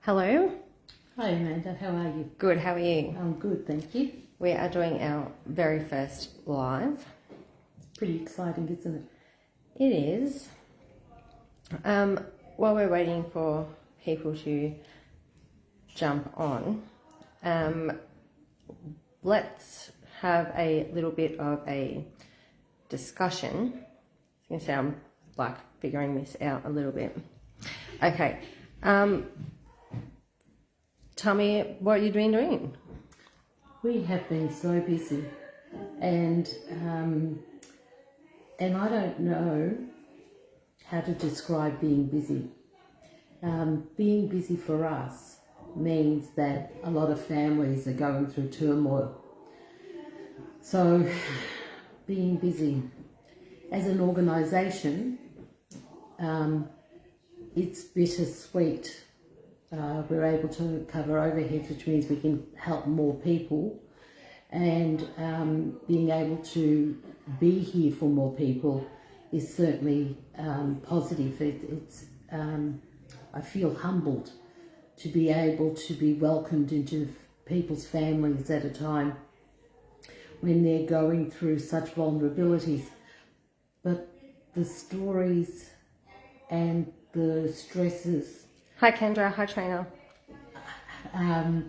Hello. Hi Amanda, how are you? Good, how are you? I'm good, thank you. We are doing our very first live. It's pretty exciting, isn't it? It is. While we're waiting for people to jump on, let's have a little bit of a discussion. It's going to sound like figuring this out a little bit. Okay. Tell me what you've been doing. We have been so busy, and I don't know how to describe being busy. Being busy for us means that a lot of families are going through turmoil. So, being busy as an organisation, it's bittersweet. We're able to cover overheads, which means we can help more people, and being able to be here for more people is certainly positive. I feel humbled to be able to be welcomed into people's families at a time when they're going through such vulnerabilities. But the stories and the stresses Hi Kendra, hi Trainer.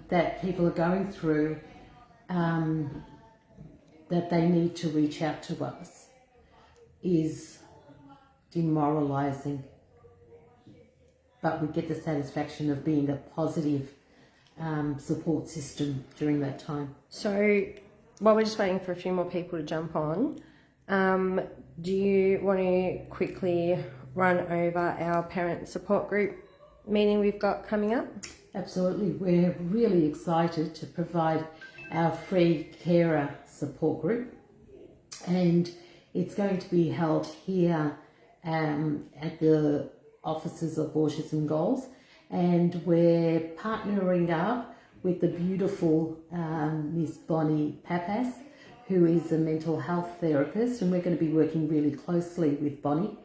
that people are going through, that they need to reach out to us, is demoralising. But we get the satisfaction of being a positive support system during that time. So, while we're just waiting for a few more people to jump on, do you want to quickly run over our parent support group meeting we've got coming up? Absolutely. We're really excited to provide our free carer support group, and it's going to be held here at the offices of Autism Goals, and we're partnering up with the beautiful Miss Bonnie Papas, who is a mental health therapist, and we're going to be working really closely with Bonnie.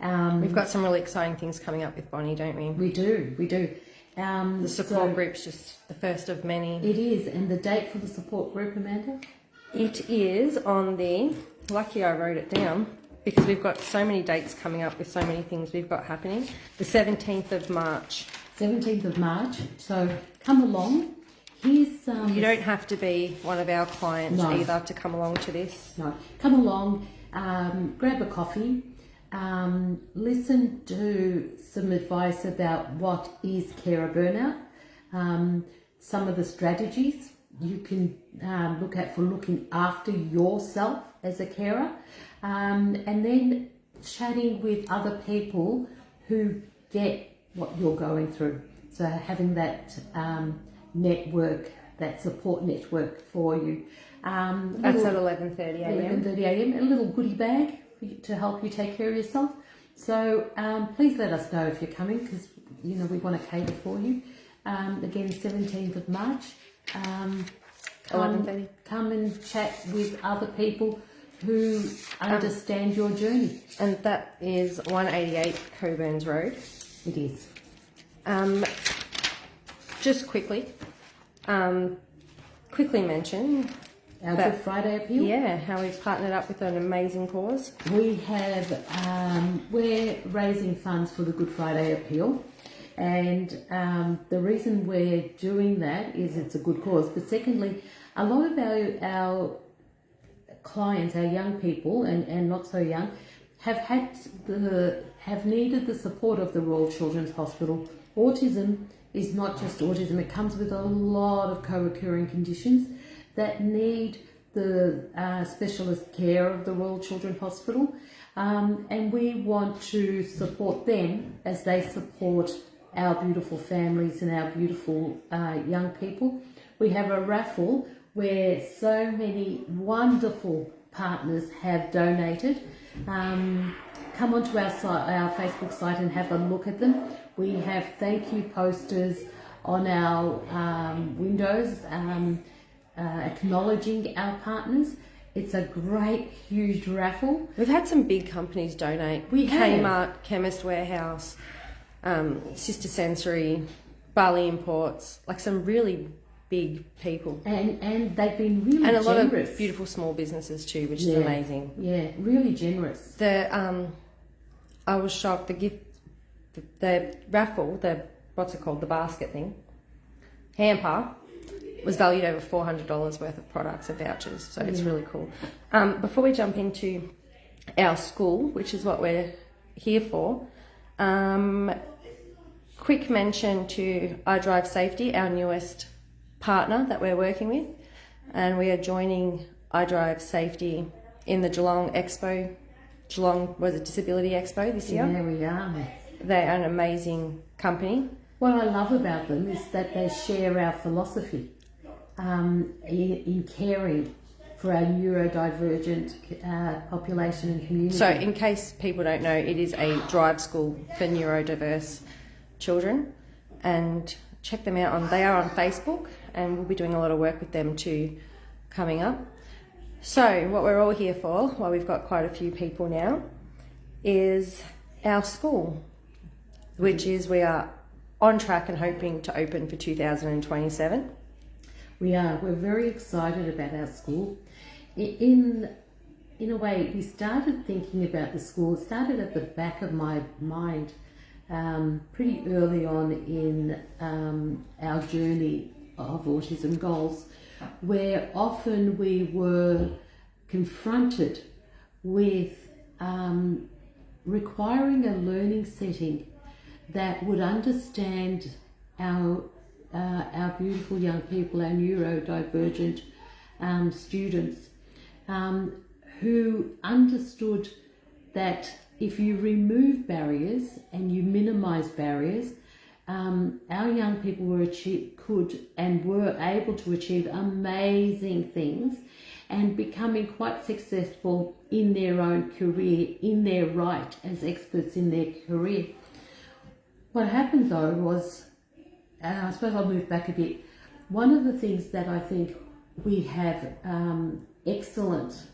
We've got some really exciting things coming up with Bonnie, don't we? We do. The support group's just the first of many. It is, and the date for the support group, Amanda? It is on the, lucky I wrote it down, because we've got so many dates coming up with so many things we've got happening. The 17th of March. 17th of March, so come along. Here's You don't have to be one of our clients No. either to come along to this. No, come along, grab a coffee, listen to some advice about what is carer burnout, some of the strategies you can look at for looking after yourself as a carer, and then chatting with other people who get what you're going through. So having that network, that support network for you. That's at 11:30 a.m. 11:30 a.m. A little goodie bag for you to help you take care of yourself. So please let us know if you're coming, because we want to cater for you. Again, 17th of March. 11:30. Come and chat with other people who understand your journey. And that is 188 Coburns Road. It is. Just quickly mention Our Good Friday appeal. Yeah, how we've partnered up with an amazing cause. We have, we're raising funds for the Good Friday appeal, and the reason we're doing that is it's a good cause, but secondly, a lot of our clients, our young people and not so young, have needed the support of the Royal Children's Hospital. Autism is not just autism, it comes with a lot of co-occurring conditions that need the specialist care of the Royal Children's Hospital, and we want to support them as they support our beautiful families and our beautiful young people. We have a raffle where so many wonderful partners have donated. Come onto our site, our Facebook site, and have a look at them. We have thank you posters on our windows acknowledging our partners. It's a great, huge raffle. We've had some big companies donate. We have. Kmart, Chemist Warehouse, Sister Sensory, Bali Imports, like some really big people. And they've been really And a lot generous. of beautiful small businesses too, which is Yeah. amazing. Yeah, really generous. I was shocked, the raffle, what's it called, the basket thing, hamper, was valued over $400 worth of products and vouchers, so it's really cool. Before we jump into our school, which is what we're here for, quick mention to iDrive Safety, our newest partner that we're working with, and we are joining iDrive Safety in the Geelong Disability Expo this year. Yeah, we are. They are an amazing company. What I love about them is that they share our philosophy in caring for our neurodivergent population and community. So in case people don't know, it is a drive school for neurodiverse children, and check them out they are on Facebook, and we'll be doing a lot of work with them too coming up. So what we're all here for, well, we've got quite a few people now, is our school, which is we are on track and hoping to open for 2027. We are. We're very excited about our school. In a way, we started thinking about the school. It started at the back of my mind pretty early on in our journey of autism goals, where often we were confronted with requiring a learning setting that would understand our beautiful young people, our neurodivergent students, who understood that if you remove barriers and you minimise barriers, our young people could and were able to achieve amazing things and becoming quite successful in their own career, in their right as experts in their career. What happened though was, I suppose I'll move back a bit, one of the things that I think we have excellent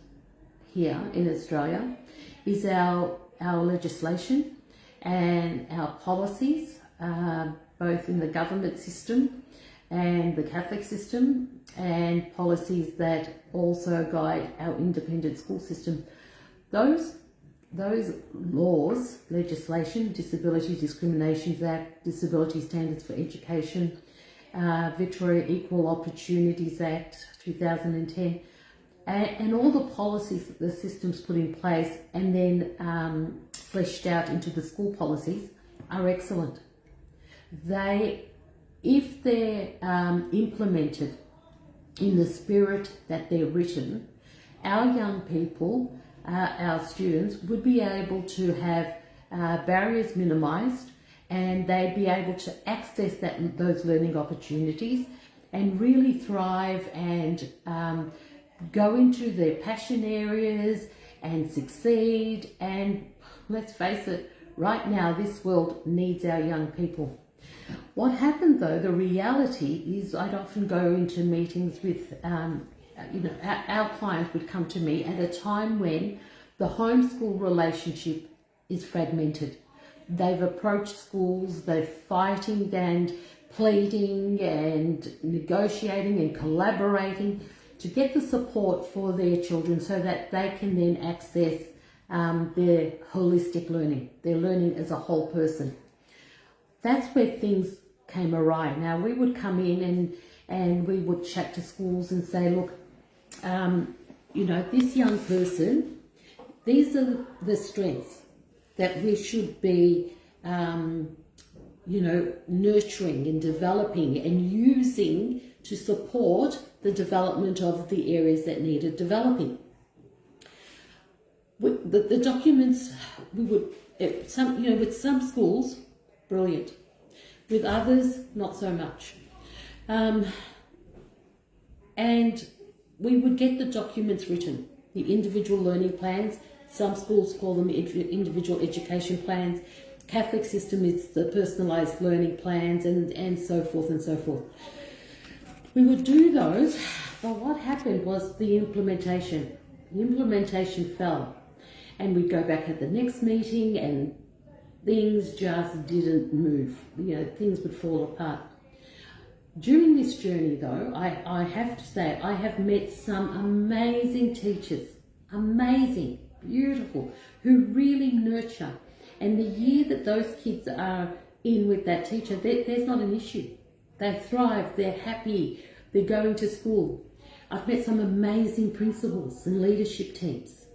here in Australia is our legislation and our policies, both in the government system and the Catholic system, and policies that also guide our independent school system. Those laws, legislation, Disability Discriminations Act, Disability Standards for Education, Victoria Equal Opportunities Act 2010, and all the policies that the system's put in place and then fleshed out into the school policies are excellent. If they're implemented in the spirit that they're written, our young people, our students, would be able to have barriers minimised, and they'd be able to access those learning opportunities and really thrive and go into their passion areas and succeed. And let's face it, right now this world needs our young people. What happened though, the reality is, I'd often go into meetings with, our clients would come to me at a time when the homeschool relationship is fragmented. They've approached schools, they're fighting and pleading and negotiating and collaborating to get the support for their children so that they can then access their holistic learning, their learning as a whole person. That's where things came awry. Now, we would come in and we would chat to schools and say, look, this young person, these are the strengths that we should be, nurturing and developing and using to support the development of the areas that needed developing. The documents, we would, with some schools, brilliant. With others, not so much. And we would get the documents written, the individual learning plans. Some schools call them individual education plans. Catholic system is the personalised learning plans, and so forth and so forth. We would do those, but what happened was the implementation. The implementation fell. And we'd go back at the next meeting and things just didn't move. Things would fall apart. During this journey, though, I have to say, I have met some amazing teachers, amazing, beautiful, who really nurture. And the year that those kids are in with that teacher, there's not an issue. They thrive, they're happy, they're going to school. I've met some amazing principals and leadership teams.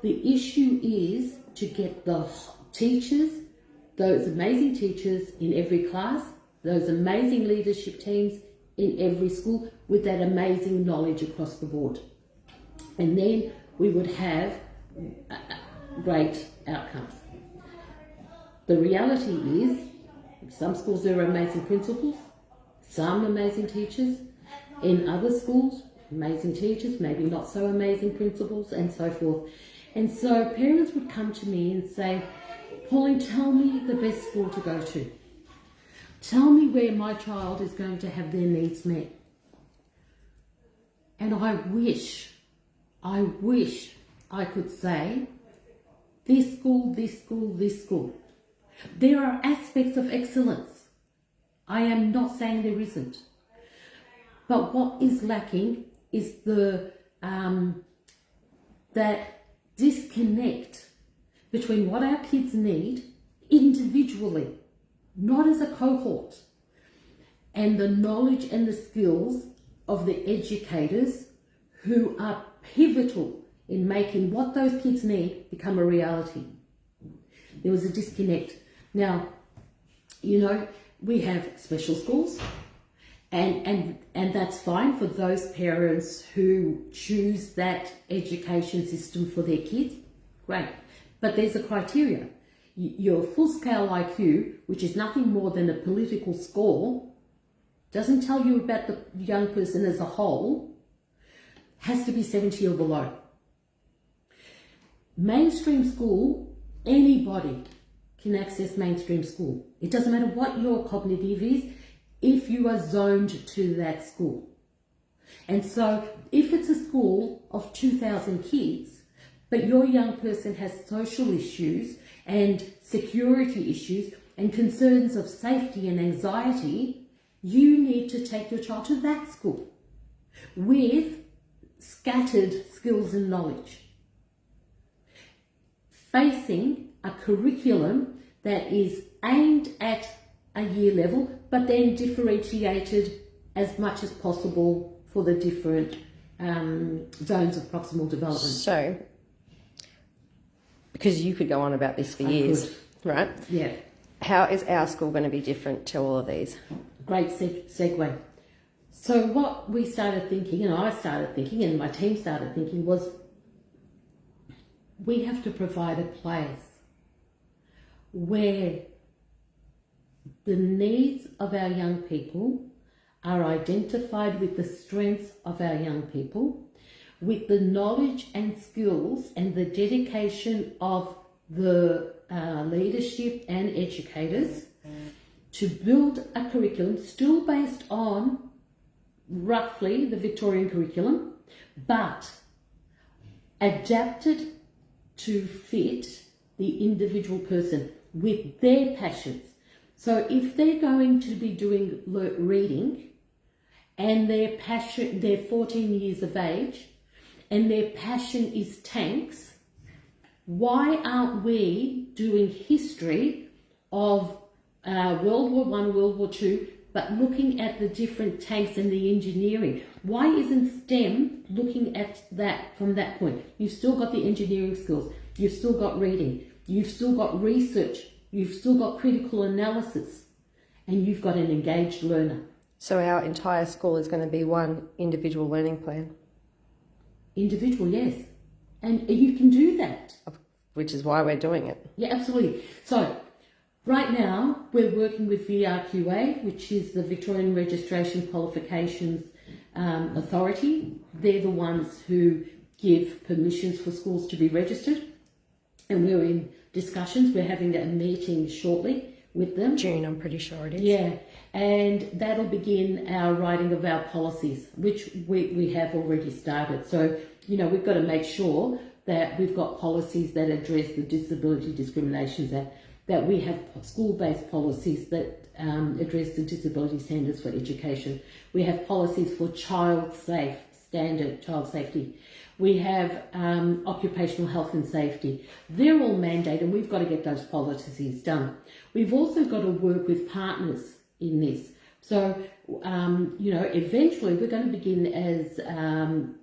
The issue is to get the teachers, those amazing teachers in every class, those amazing leadership teams in every school with that amazing knowledge across the board. And then we would have great outcomes. The reality is, in some schools there are amazing principals, some amazing teachers. In other schools, amazing teachers, maybe not so amazing principals, and so forth. And so parents would come to me and say, Pauline, tell me the best school to go to. Tell me where my child is going to have their needs met. And I wish I could say, this school, this school, this school. There are aspects of excellence. I am not saying there isn't. But what is lacking is that disconnect between what our kids need individually, not as a cohort, and the knowledge and the skills of the educators who are pivotal in making what those kids need become a reality. There was a disconnect. Now, we have special schools, and that's fine for those parents who choose that education system for their kids. Great. But there's a criteria. Your full-scale IQ, which is nothing more than a political score, doesn't tell you about the young person as a whole, has to be 70 or below. Mainstream school, anybody can access mainstream school. It doesn't matter what your cognitive is, if you are zoned to that school. And so if it's a school of 2,000 kids, but your young person has social issues and security issues and concerns of safety and anxiety, you need to take your child to that school with scattered skills and knowledge, facing a curriculum that is aimed at a year level, but then differentiated as much as possible for the different zones of proximal development. So, because you could go on about this for years, right? Yeah. How is our school going to be different to all of these? Great segue. So what we started thinking, and I started thinking, and my team started thinking, was we have to provide a place where the needs of our young people are identified with the strengths of our young people, with the knowledge and skills and the dedication of the leadership and educators to build a curriculum still based on roughly the Victorian curriculum, but adapted to fit the individual person with their passions. So if they're going to be doing reading and they're 14 years of age and their passion is tanks, why aren't we doing history of World War I, World War II, but looking at the different tanks and the engineering? Why isn't STEM looking at that from that point? You've still got the engineering skills, you've still got reading, you've still got research, you've still got critical analysis, and you've got an engaged learner. So our entire school is going to be one individual learning plan? Individual, yes. And you can do that. Which is why we're doing it. Yeah, absolutely. So right now we're working with VRQA, which is the Victorian Registration Qualifications Authority. They're the ones who give permissions for schools to be registered. And we're in discussions. We're having a meeting shortly with them. June, I'm pretty sure it is. Yeah, and that'll begin our writing of our policies, which we have already started. So, we've got to make sure that we've got policies that address the Disability Discrimination Act. that we have school-based policies that address the disability standards for education. We have policies for child safety. We have occupational health and safety. They're all mandated, and we've got to get those policies done. We've also got to work with partners in this. So, eventually we're going to begin as and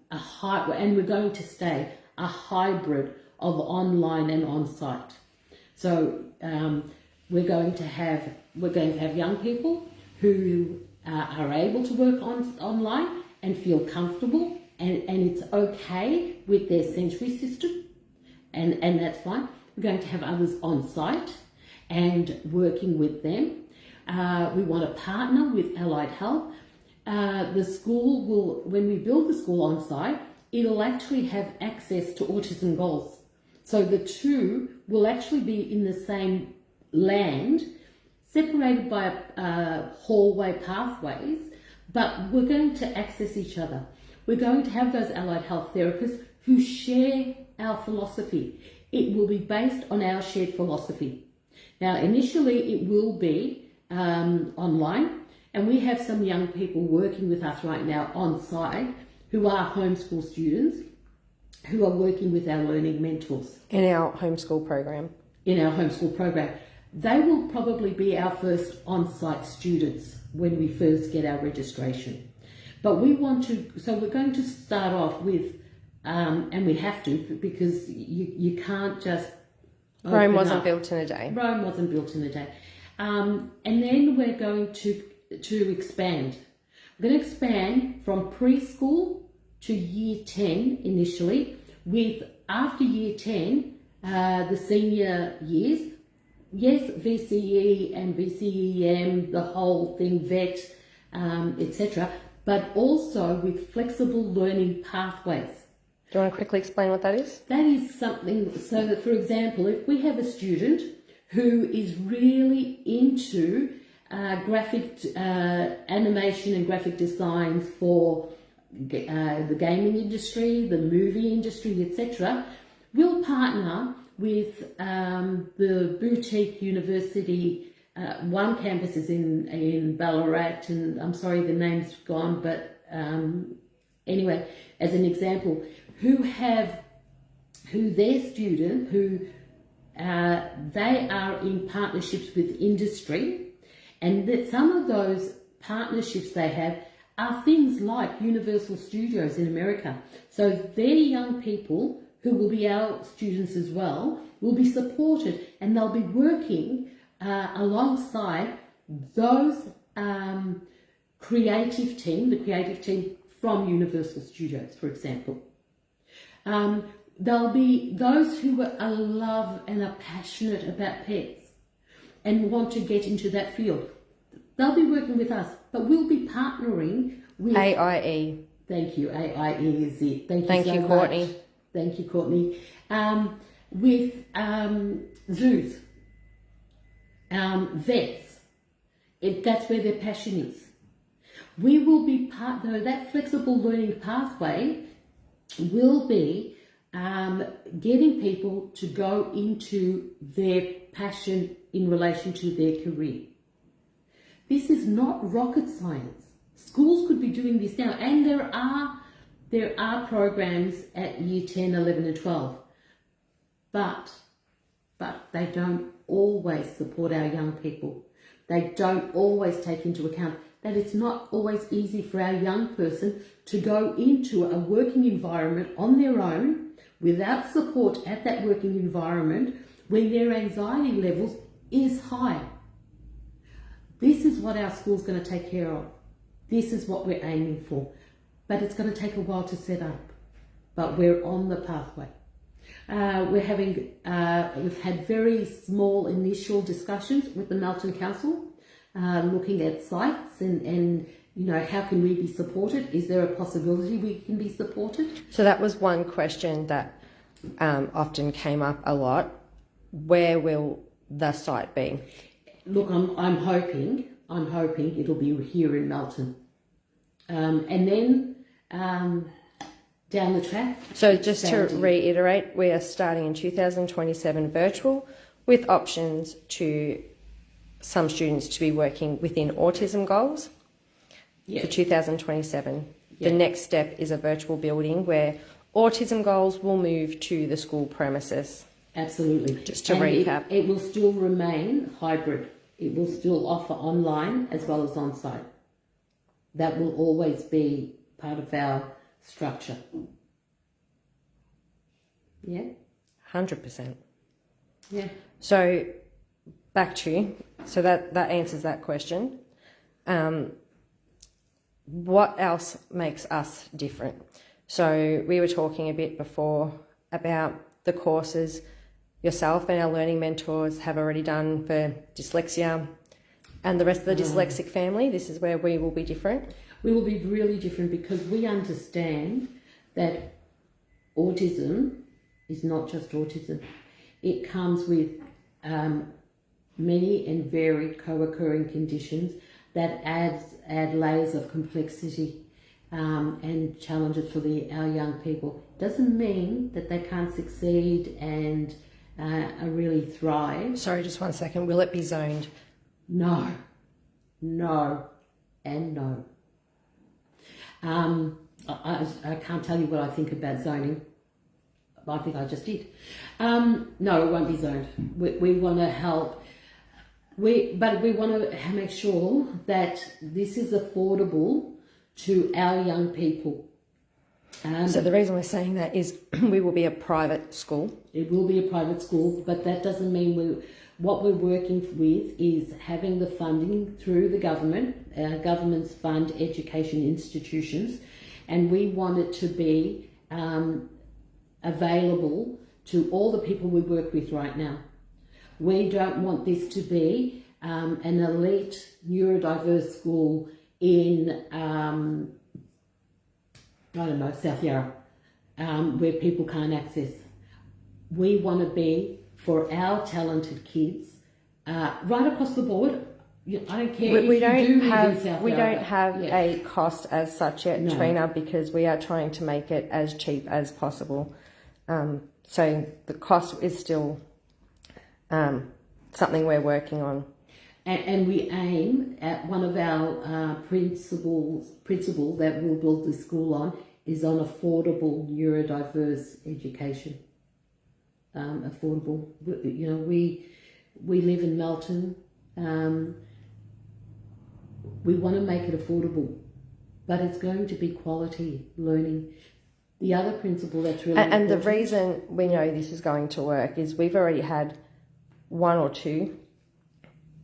we're going to stay a hybrid of online and on-site. So we're going to have young people who are able to work online and feel comfortable, and it's okay with their sensory system, and that's fine. We're going to have others on site and working with them. We want to partner with allied health. The school will, when we build the school on site, it'll actually have access to autism goals. So the two will actually be in the same land, separated by hallway pathways, but we're going to access each other. We're going to have those allied health therapists who share our philosophy. It will be based on our shared philosophy. Now, initially, it will be online, and we have some young people working with us right now on site who are homeschool students who are working with our learning mentors. In our homeschool program. They will probably be our first on-site students when we first get our registration. But we're going to start off with, and we have to, because you can't just... Rome wasn't built in a day. Rome wasn't built in a day. And then we're going to expand. We're going to expand from preschool to year 10 initially, with after year 10, the senior years, yes, VCE and VCEM, the whole thing, VET, etc., but also with flexible learning pathways. Do you want to quickly explain what that is? That is something, so that, for example, if we have a student who is really into graphic animation and graphic designs for the gaming industry, the movie industry, etc., we'll partner with the boutique university. One campus is in Ballarat, and I'm sorry the name's gone, but anyway, as an example, they are in partnerships with industry, and that some of those partnerships they have are things like Universal Studios in America. So their young people, who will be our students as well, will be supported, and they'll be working alongside those the creative team from Universal Studios, for example. There'll be those who are love and are passionate about pets and want to get into that field. They'll be working with us, but we'll be partnering with AIE. Thank you. AIE is it. Thank you, Courtney. Much. Thank you, Courtney. With zoos, vets. That's where their passion is. We will be that flexible learning pathway will be getting people to go into their passion in relation to their career. This is not rocket science. Schools could be doing this now, and there are programs at year 10, 11 and 12, but they don't always support our young people. They don't always take into account that it's not always easy for our young person to go into a working environment on their own without support at that working environment when their anxiety levels is high. This is what our school's going to take care of. This is what we're aiming for. But it's going to take a while to set up. But we're on the pathway. We've had very small initial discussions with the Melton Council, looking at sites and how can we be supported? Is there a possibility we can be supported? So that was one question that often came up a lot. Where will the site be? Look, I'm hoping it'll be here in Melton, and then down the track. So just to reiterate, we are starting in 2027 virtual. with options to some students to be working within autism goals for 2027. The next step is a virtual building where autism goals will move to the school premises. Absolutely. Just to recap. It will still remain hybrid. It will still offer online as well as on-site. That will always be part of our structure. Yeah? 100%. Yeah. So back to, so that answers that question. What else makes us different? So we were talking a bit before about the courses yourself and our learning mentors have already done for dyslexia and the rest of the dyslexic family. This is where we will be different. We will be really different because we understand that autism is not just autism. It comes with many and varied co-occurring conditions that add layers of complexity and challenges for our young people. Doesn't mean that they can't succeed and really thrive. Sorry, just 1 second. Will it be zoned? No, and no. I can't tell you what I think about zoning. I think I just did. No, it won't be zoned. We want to help. But we want to make sure that this is affordable to our young people. So the reason we're saying that is we will be a private school. It will be a private school, but that doesn't mean what we're working with is having the funding through the government. Governments fund education institutions, and we want it to be available to all the people we work with right now. We don't want this to be an elite neurodiverse school in, South Yarra, where people can't access. We want to be for our talented kids, right across the board. I don't care We don't have a cost as such yet, Trina, because we are trying to make it as cheap as possible. So the cost is still something we're working on. And we aim at one of our principle that we'll build the school on is on affordable neurodiverse education. Affordable. We live in Melton. We want to make it affordable, but it's going to be quality learning. The other principle that's really and the reason we know this is going to work is we've already had one or two,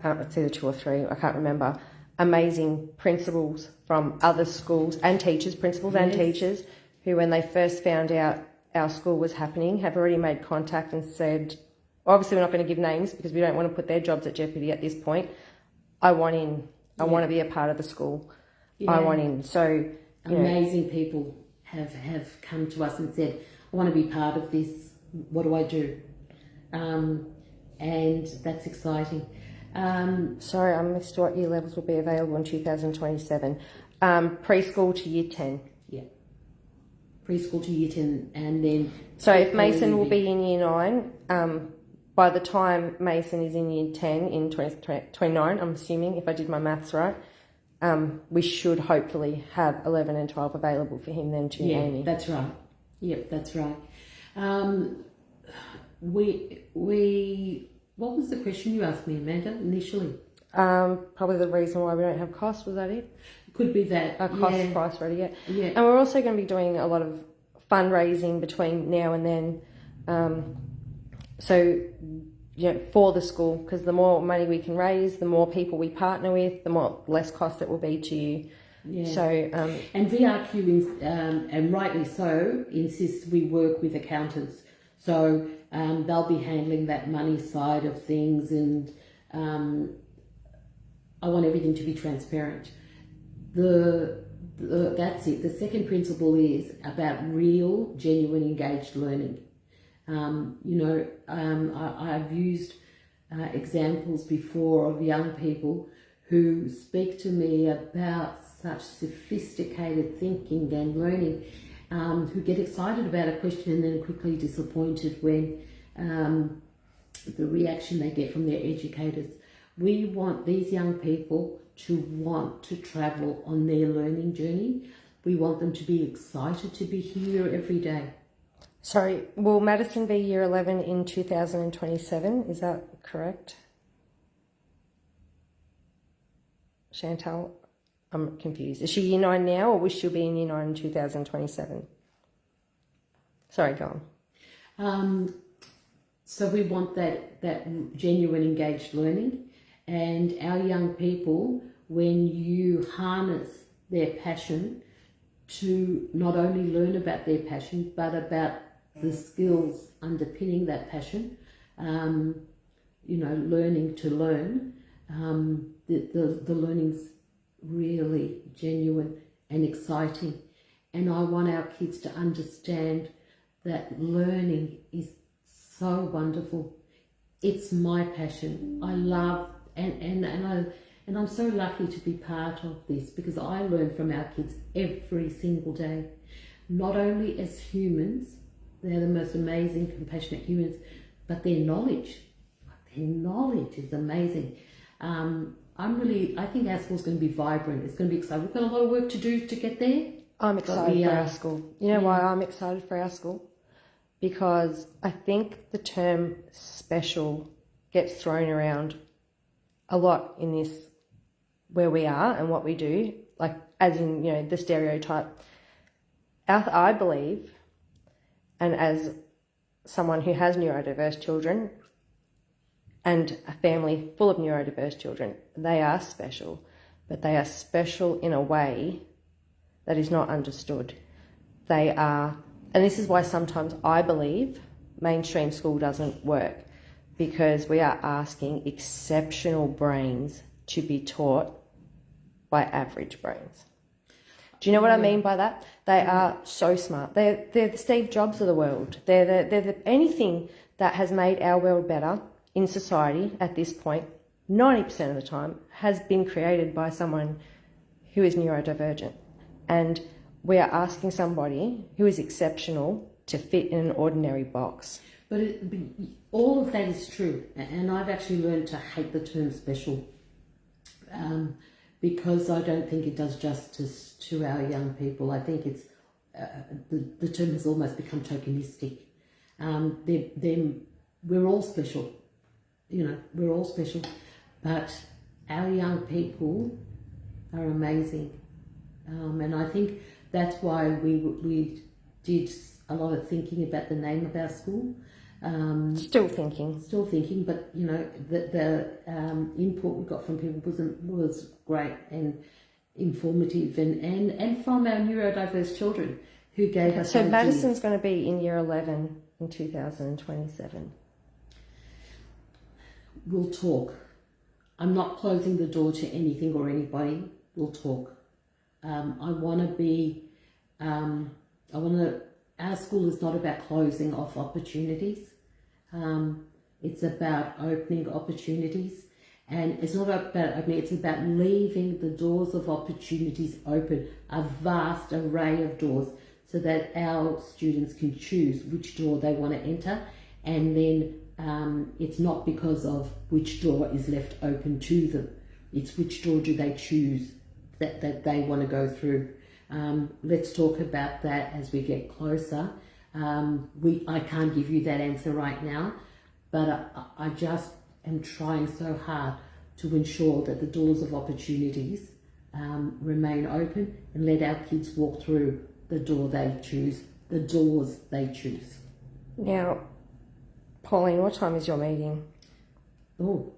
it's either two or three, I can't remember, amazing principals from other schools and teachers, principals and teachers, who when they first found out our school was happening have already made contact and said, obviously we're not going to give names because we don't want to put their jobs at jeopardy at this point. I want in. I want to be a part of the school. Yeah. I want in. So amazing people have come to us and said, I want to be part of this. What do I do? And that's exciting. Sorry, I missed what year levels will be available in 2027. Preschool to year 10. Yeah. Preschool to year 10 and then... So if Mason will be in year 9, by the time Mason is in year 10 in 2029, I'm assuming, if I did my maths right, we should hopefully have 11 and 12 available for him then too, Amy. Yeah, that's right. Yep, that's right. What was the question you asked me, Amanda, initially? Probably the reason why we don't have cost, was that it? Could be that. Cost price ready yet. Yeah. And we're also going to be doing a lot of fundraising between now and then. So, for the school, because the more money we can raise, the more people we partner with, the less cost it will be to you. Yeah. So, and VRQ, and rightly so, insists we work with accountants. So they'll be handling that money side of things, and I want everything to be transparent. That's it. The second principle is about real, genuine, engaged learning. I've used examples before of young people who speak to me about such sophisticated thinking and learning, who get excited about a question and then quickly disappointed when the reaction they get from their educators. We want these young people to want to travel on their learning journey. We want them to be excited to be here every day. Sorry, will Madison be year 11 in 2027? Is that correct? Chantal, I'm confused. Is she year 9 now, or will she be in year 9 in 2027? Sorry, go on. So we want that genuine engaged learning, and our young people, when you harness their passion to not only learn about their passion, but about the skills underpinning that passion, learning to learn, the learning's really genuine and exciting. And I want our kids to understand that learning is so wonderful. It's my passion. I love, and I'm so lucky to be part of this, because I learn from our kids every single day. Not only as humans, they're the most amazing, compassionate humans, but their knowledge is amazing. I think our school's going to be vibrant. It's going to be exciting. We've got a lot of work to do to get there. I'm excited for our school. You know why I'm excited for our school? Because I think the term special gets thrown around a lot in this, where we are and what we do, like as in, the stereotype. I believe, and as someone who has neurodiverse children and a family full of neurodiverse children, they are special, but they are special in a way that is not understood. They are, and this is why sometimes I believe mainstream school doesn't work, because we are asking exceptional brains to be taught by average brains. Do you know what I mean by that? They are so smart. They're the Steve Jobs of the world. They're anything that has made our world better in society at this point, 90% of the time, has been created by someone who is neurodivergent. And we are asking somebody who is exceptional to fit in an ordinary box. But all of that is true. And I've actually learned to hate the term special, because I don't think it does justice to our young people. I think it's the term has almost become tokenistic. We're all special, we're all special, but our young people are amazing, and I think that's why we did a lot of thinking about the name of our school. Still thinking, but the input we got from people was great and informative, and from our neurodiverse children who gave us. So Madison's going to be in year 11 in 2027. We'll talk. I'm not closing the door to anything or anybody. We'll talk. Our school is not about closing off opportunities. It's about opening opportunities, and it's not about opening, it's about leaving the doors of opportunities open, a vast array of doors, so that our students can choose which door they want to enter, and then it's not because of which door is left open to them, it's which door do they choose that they want to go through. Let's talk about that as we get closer. I can't give you that answer right now, but I just am trying so hard to ensure that the doors of opportunities remain open, and let our kids walk through the door they choose, the doors they choose. Now, Pauline, what time is your meeting? Oh,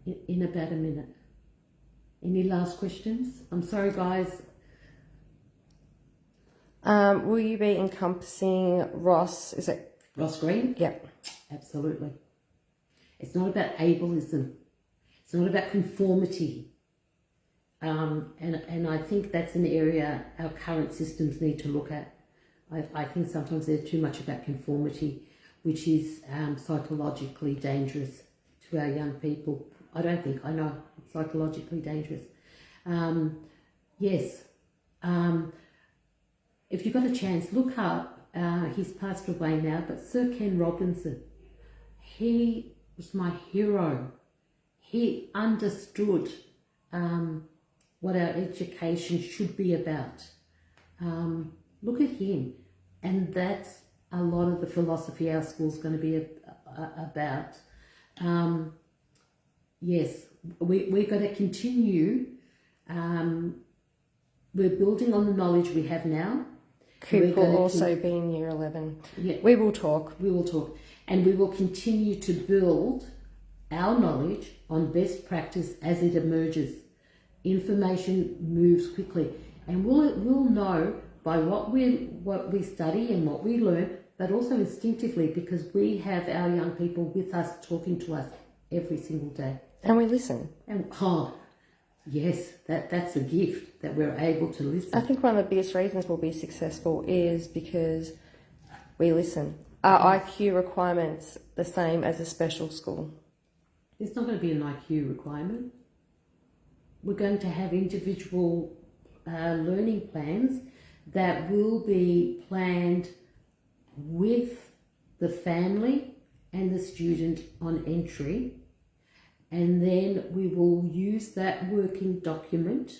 in about a minute. Any last questions? I'm sorry, guys. Will you be encompassing Ross? Is it Ross Green? Yep. Absolutely. It's not about ableism. It's not about conformity. And I think that's an area our current systems need to look at. I think sometimes they're too much about conformity, which is psychologically dangerous to our young people. I know it's psychologically dangerous. Yes. If you've got a chance, look up, he's passed away now, but Sir Ken Robinson, he was my hero. He understood what our education should be about. Look at him. And that's a lot of the philosophy our school's going to be about. Yes, we're going to continue. We're building on the knowledge we have now. Coop will also be in year 11. Yeah. We will talk. We will talk. And we will continue to build our knowledge on best practice as it emerges. Information moves quickly. And we'll know by what we study and what we learn, but also instinctively, because we have our young people with us, talking to us every single day. And we listen. And yes, that's a gift, that we're able to listen. I think one of the biggest reasons we'll be successful is because we listen. Are IQ requirements the same as a special school? There's not going to be an IQ requirement. We're going to have individual learning plans that will be planned with the family and the student on entry, and then we will use that working document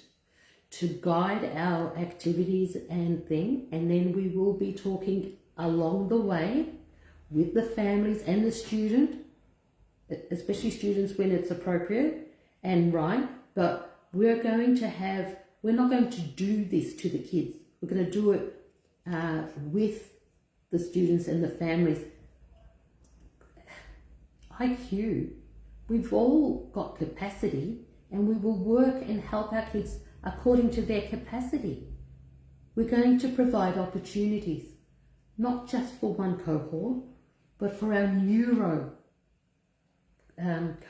to guide our activities and then we will be talking along the way with the families and the student, especially students when it's appropriate and right, but we're not going to do this to the kids. We're going to do it with the students and the families. IQ, we've all got capacity, and we will work and help our kids according to their capacity. We're going to provide opportunities, not just for one cohort, but for our neuro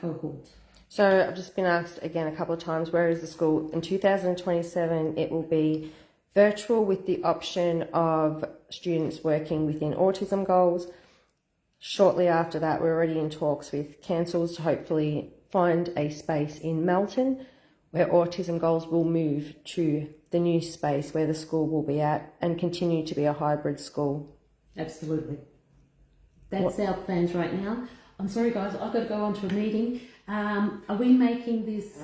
cohort. So I've just been asked again a couple of times, where is the school? In 2027, it will be virtual with the option of students working within autism goals. Shortly after that, we're already in talks with councils to hopefully find a space in Melton where autism goals will move to the new space where the school will be at and continue to be a hybrid school. Absolutely. That's our plans right now. I'm sorry, guys, I've got to go on to a meeting. Are we making this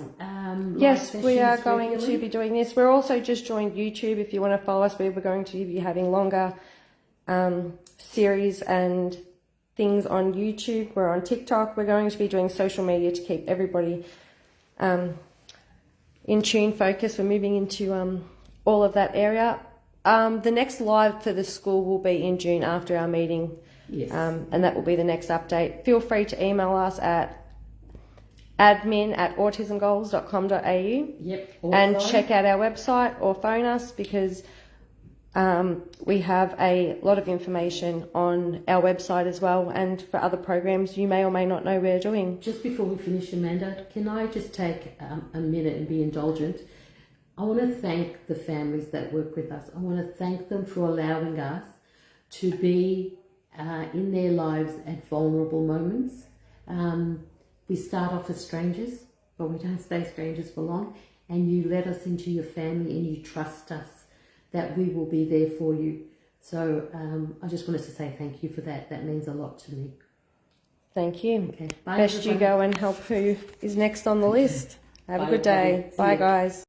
Yes, we are going to be doing this. We're also just joined YouTube. If you want to follow us, we're going to be having longer series and things on YouTube. We're on TikTok. We're going to be doing social media to keep everybody in tune, focused. We're moving into all of that area. The next live for the school will be in June after our meeting. Yes. And that will be the next update. Feel free to email us at admin@autismgoals.com.au. Yep. And check out our website or phone us, because we have a lot of information on our website as well, and for other programs you may or may not know we're doing. Just before we finish, Amanda, can I just take a minute and be indulgent? I want to thank the families that work with us. I want to thank them for allowing us to be in their lives at vulnerable moments. We start off as strangers, but we don't stay strangers for long. And you let us into your family and you trust us that we will be there for you. So I just wanted to say thank you for that. That means a lot to me. Thank you. Okay. Bye, Best everybody. you go and help who is next on the list. Have a good day. Bye, guys.